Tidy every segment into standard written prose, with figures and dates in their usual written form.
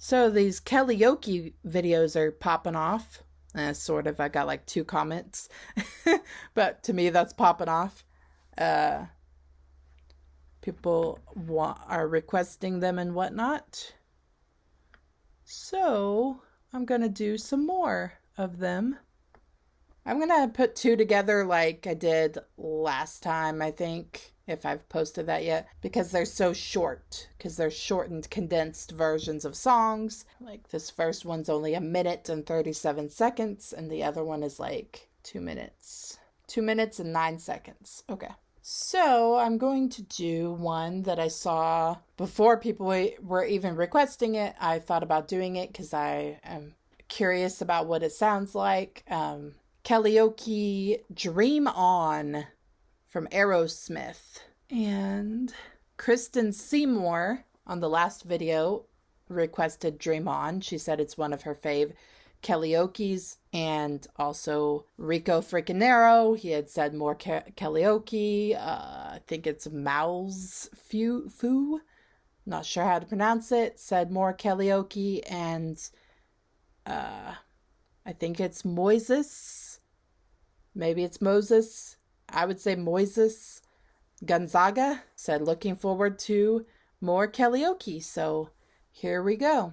So these karaoke videos are popping off. Sort of. I got like 2 comments. But to me, that's popping off. Uh, People are requesting them and whatnot. So I'm going to do some more of them. I'm going to put 2 together like I did last time, I think, if I've posted that yet, because they're so short, because they're shortened, condensed versions of songs. Like this first one's only 1 minute and 37 seconds, and the other one is like 2 minutes. 2 minutes and 9 seconds. Okay. So I'm going to do one that I saw before people were even requesting it. I thought about doing it because I am curious about what it sounds like. Karaoke Dream On from Aerosmith. And Kristen Seymour on the last video requested Dream On. She said it's one of her fave karaoke's. And also Rico Fricanero, he had said more karaoke. I think it's Mouse Fu. Not sure how to pronounce it. Said more karaoke. And I think it's Moises. Maybe it's Moses. I would say Moises. Gonzaga said looking forward to more karaoke. So here we go.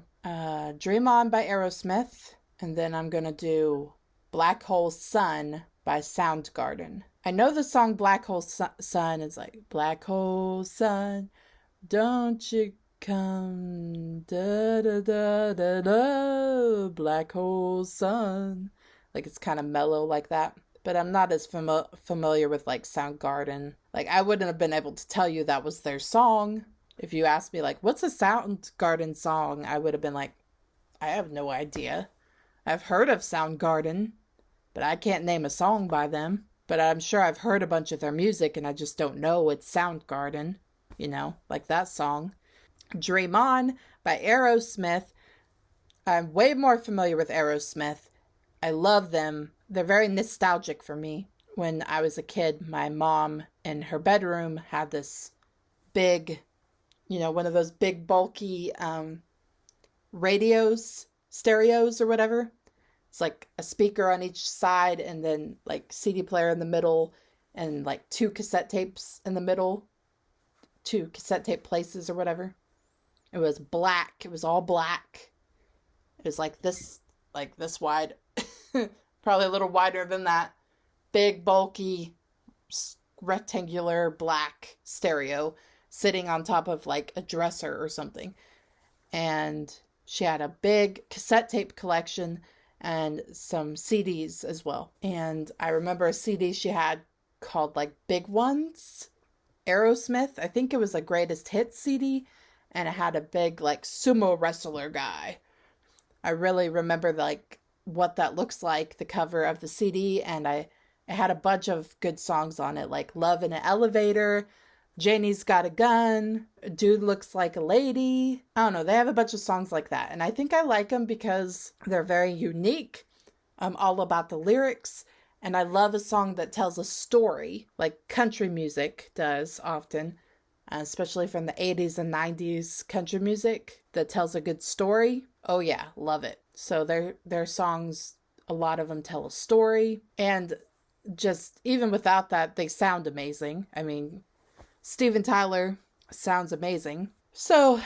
Dream On by Aerosmith. And then I'm going to do Black Hole Sun by Soundgarden. I know the song Black Hole Sun is like, Black Hole Sun, don't you come, da da da da da, Black Hole Sun. Like it's kind of mellow like that. But I'm not as familiar with like Soundgarden. Like I wouldn't have been able to tell you that was their song. If you asked me like, what's a Soundgarden song? I would have been like, I have no idea. I've heard of Soundgarden, but I can't name a song by them. But I'm sure I've heard a bunch of their music and I just don't know it's Soundgarden. You know, like that song. Dream On by Aerosmith. I'm way more familiar with Aerosmith. I love them. They're very nostalgic for me. When I was a kid, my mom in her bedroom had this big, one of those big bulky stereos or whatever. It's like a speaker on each side and then like CD player in the middle and like 2 cassette tapes in the middle. 2 cassette tape places or whatever. It was black. It was all black. It was like this wide. Probably a little wider than that. Big, bulky, rectangular black stereo sitting on top of like a dresser or something. And she had a big cassette tape collection and some CDs as well. And I remember a CD she had called like Big Ones, Aerosmith. I think it was a greatest hits CD. And it had a big like sumo wrestler guy. I really remember like what that looks like, the cover of the CD. And it had a bunch of good songs on it, like Love in an Elevator, Janie's Got a Gun, Dude Looks Like a Lady. I don't know. They have a bunch of songs like that. And I think I like them because they're very unique. I'm all about the lyrics. And I love a song that tells a story, like country music does often, especially from the 80s and 90s country music that tells a good story. Oh yeah, love it. So their songs, a lot of them tell a story. And just even without that, they sound amazing. I mean, Steven Tyler sounds amazing. So,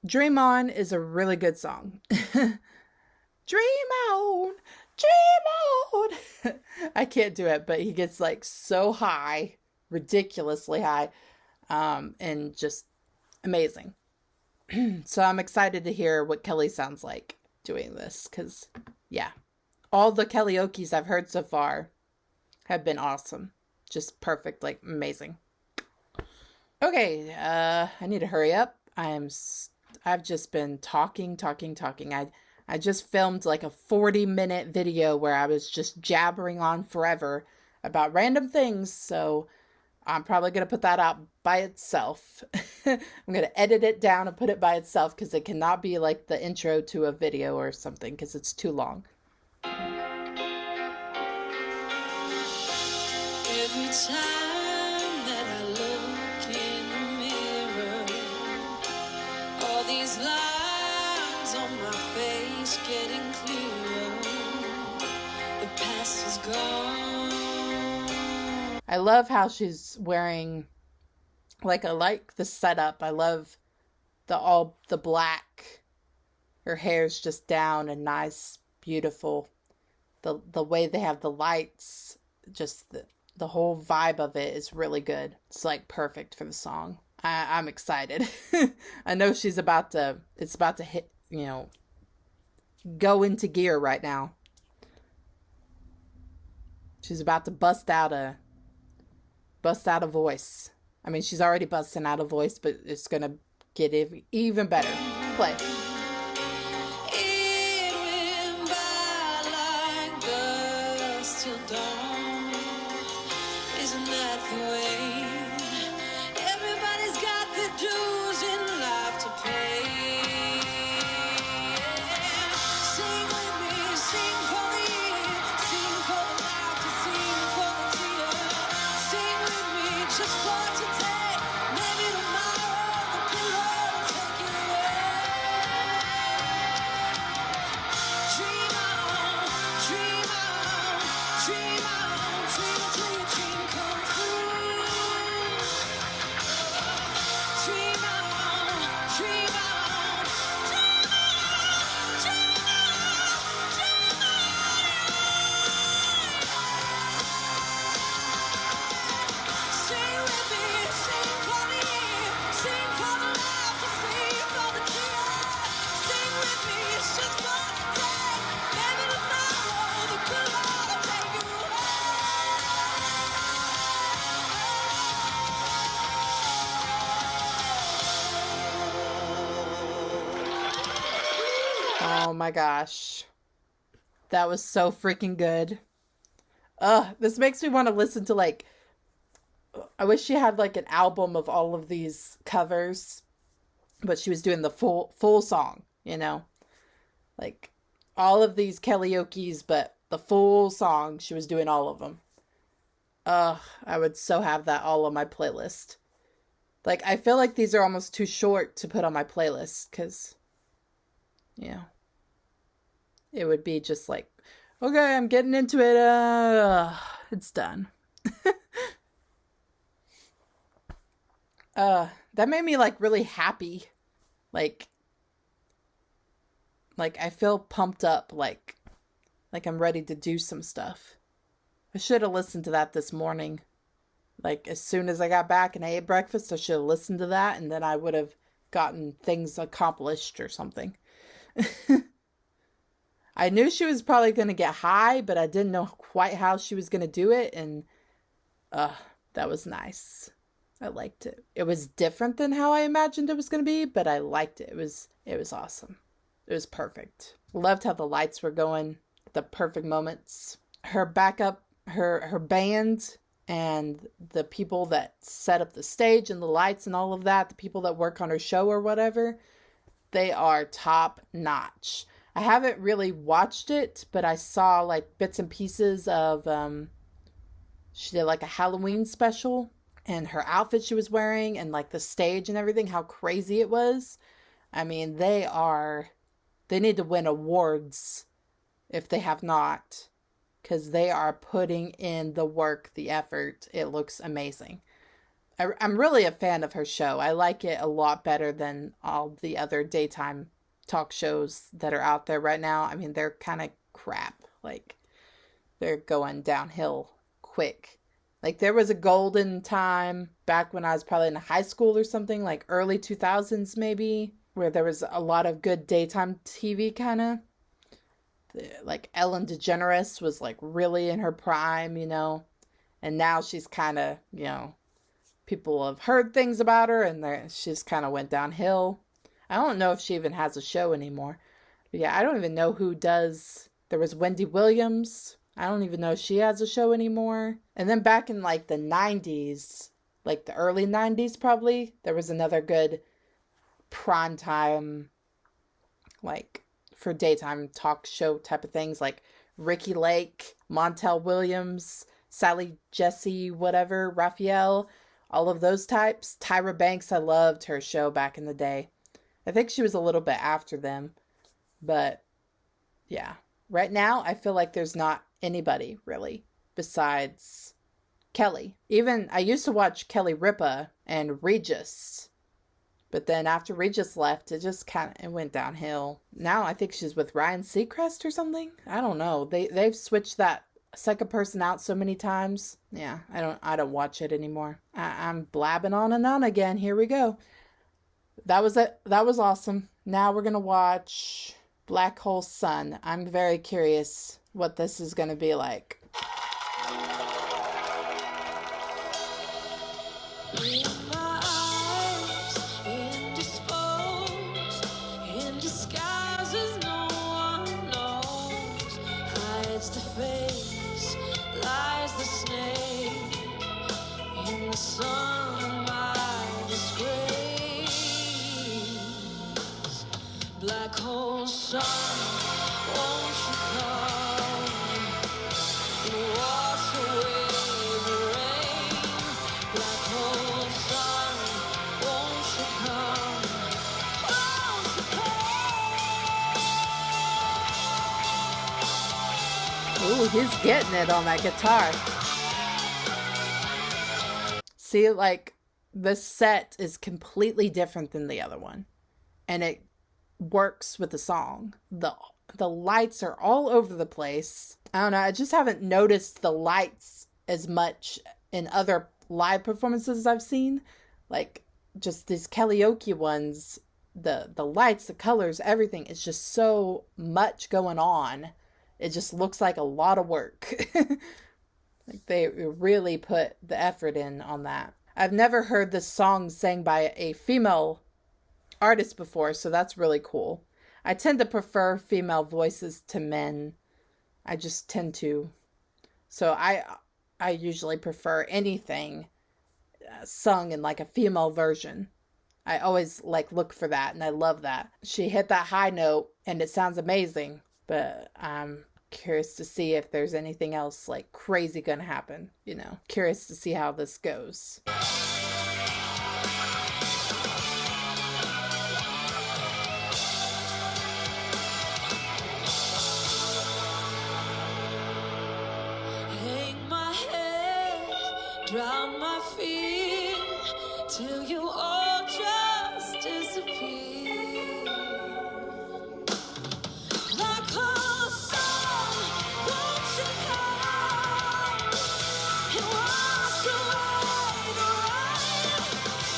Dream On is a really good song. Dream on, dream on. I can't do it, but he gets like so high, ridiculously high, and just amazing. So I'm excited to hear what Kelly sounds like doing this, because, yeah, all the karaoke's I've heard so far have been awesome. Just perfect, like amazing. Okay, I need to hurry up. I've just been talking. I just filmed like a 40-minute video where I was just jabbering on forever about random things, so I'm probably going to put that out by itself. I'm going to edit it down and put it by itself because it cannot be like the intro to a video or something because it's too long. Every time that I look in the mirror, all these lines eyes on my face getting clearer. The past is gone. I love how she's wearing, like, I like the setup. I love the black. Her hair's just down and nice, beautiful. The way they have the lights, just the whole vibe of it is really good. It's like perfect for the song. I'm excited. I know it's about to hit, go into gear right now. She's about to bust out a voice. I mean, she's already busting out a voice, but it's going to get even better. Play. It went by like dusk till dawn. Isn't that the way? Everybody's got the dues in life to pay. Sing with me, sing for the year, sing for the laughter, sing for the tears. Sing with me just for today. Maybe tomorrow the good Lord will take it away. Dream on, dream on, dream on, dream till your dream come true. Dream on, dream on, dream on, dream on, dream on. Sing with me, sing for the year, sing for the laughter, sing for the tears. Sing with me, it's just for today. Maybe tomorrow the good Lord will take you away. Oh my gosh. That was so freaking good. This makes me want to listen to, like, I wish she had like an album of all of these covers, but she was doing the full song, like all of these karaoke's, but the full song, she was doing all of them. I would so have that all on my playlist. Like, I feel like these are almost too short to put on my playlist, because, it would be just like, okay, I'm getting into it, it's done. That made me, like, really happy. Like I feel pumped up, like I'm ready to do some stuff. I should have listened to that this morning. Like, as soon as I got back and I ate breakfast, I should have listened to that, and then I would have gotten things accomplished or something. I knew she was probably going to get high, but I didn't know quite how she was going to do it, and that was nice. I liked it. It was different than how I imagined it was going to be, but I liked it. It was awesome. It was perfect. Loved how the lights were going at the perfect moments. Her backup, her band, and the people that set up the stage and the lights and all of that, the people that work on her show or whatever, they are top notch. I haven't really watched it, but I saw like bits and pieces of, she did like a Halloween special, and her outfit she was wearing and like the stage and everything, how crazy it was. I mean, they need to win awards if they have not, because they are putting in the work, the effort. It looks amazing. I'm really a fan of her show. I like it a lot better than all the other daytime talk shows that are out there right now. I mean, they're kind of crap. Like, they're going downhill quick. Like, there was a golden time back when I was probably in high school or something, like early 2000s maybe, where there was a lot of good daytime TV kind of. Like, Ellen DeGeneres was like really in her prime, and now she's kind of, people have heard things about her, and she's kind of went downhill. I don't know if she even has a show anymore. But yeah, I don't even know who does. There was Wendy Williams. I don't even know if she has a show anymore. And then back in like the 90s, like the early 90s probably, there was another good primetime, like, for daytime talk show type of things, like Ricky Lake, Montel Williams, Sally Jesse, whatever, Raphael, all of those types. Tyra Banks, I loved her show back in the day. I think she was a little bit after them, But yeah, right now I feel like there's not anybody really besides Kelly. Even I used to watch Kelly Ripa and Regis, but then after Regis left, it just kind of it went downhill. Now I think she's with Ryan Seacrest or something. I don't know. They've switched that second person out so many times. Yeah, I don't watch it anymore. I'm blabbing on and on again. Here we go. That was it. That was awesome. Now we're gonna watch Black Hole Sun. I'm very curious what this is gonna be like. Black hole sun, won't you come and wash away the rain? Black hole sun, won't you come? Won't you come? Ooh, he's getting it on that guitar. See, like, the set is completely different than the other one. And it works with the song. The lights are all over the place. I don't know, I just haven't noticed the lights as much in other live performances I've seen. Like just these karaoke ones, the lights, the colors, everything is just so much going on. It just looks like a lot of work. Like they really put the effort in on that. I've never heard this song sang by a female artist before, so that's really cool. I tend to prefer female voices to men. I just tend to. So I usually prefer anything sung in like a female version. I always like look for that, and I love that. She hit that high note and it sounds amazing, but I'm curious to see if there's anything else like crazy gonna happen, you know. Curious to see how this goes. Drown my fear till you all just disappear. Black hole sun, won't you come and wash away the rain?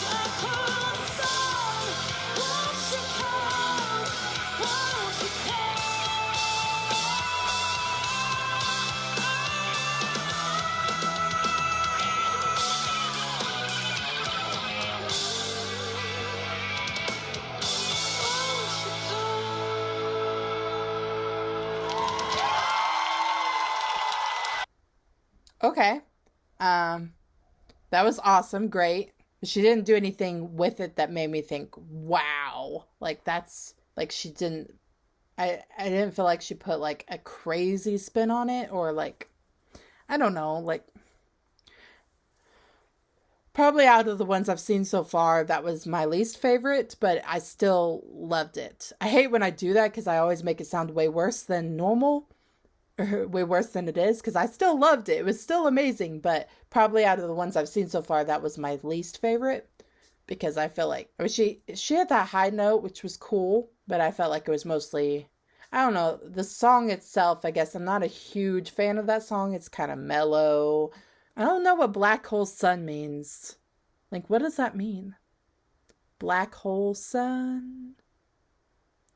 Black hole sun, won't you come? Won't you come? Okay. That was awesome. Great. She didn't do anything with it that made me think, wow. Like that's like she didn't I didn't feel like she put like a crazy spin on it, or like I don't know, like probably out of the ones I've seen so far, that was my least favorite, but I still loved it. I hate when I do that because I always make it sound way worse than normal. Way worse than it is, because I still loved it. It was still amazing, but probably out of the ones I've seen so far, that was my least favorite, because I feel like she had that high note, which was cool, but I felt like it was mostly, I don't know, the song itself, I guess I'm not a huge fan of that song. It's kind of mellow. I don't know what Black Hole Sun means. Like, what does that mean? Black Hole Sun?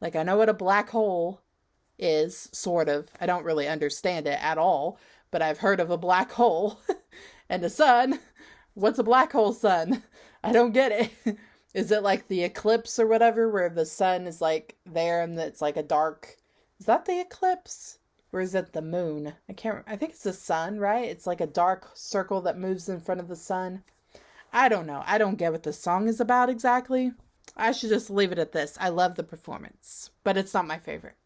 Like, I know what a black hole is, sort of. I don't really understand it at all, but I've heard of a black hole and a sun. What's a black hole sun? I don't get it. Is it like the eclipse or whatever, where the sun is like there and it's like a dark, is that the eclipse? Or is it the moon? I think it's the sun, right? It's like a dark circle that moves in front of the sun. I don't know. I don't get what the song is about exactly. I should just leave it at this. I love the performance, but it's not my favorite.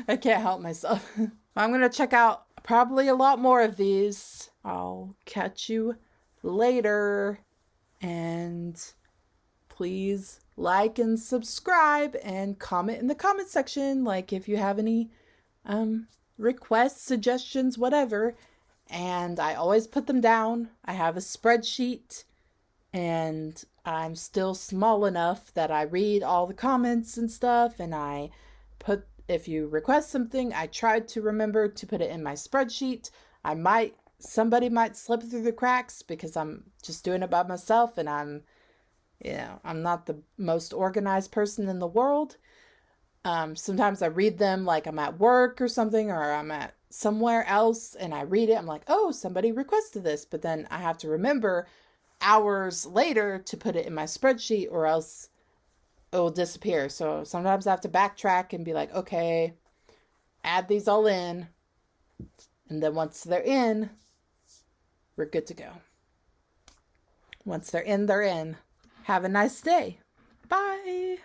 I can't help myself. I'm going to check out probably a lot more of these. I'll catch you later. And please like and subscribe and comment in the comment section, like if you have any requests, suggestions, whatever. And I always put them down. I have a spreadsheet, and I'm still small enough that I read all the comments and stuff, and I put, if you request something, I tried to remember to put it in my spreadsheet. Somebody might slip through the cracks because I'm just doing it by myself, and I'm not the most organized person in the world. Sometimes I read them like I'm at work or something, or I'm at somewhere else and I read it. I'm like, oh, somebody requested this. But then I have to remember hours later to put it in my spreadsheet, or else it will disappear. So sometimes I have to backtrack and be like, okay, add these all in. And then once they're in, we're good to go. Once they're in, they're in. Have a nice day. Bye.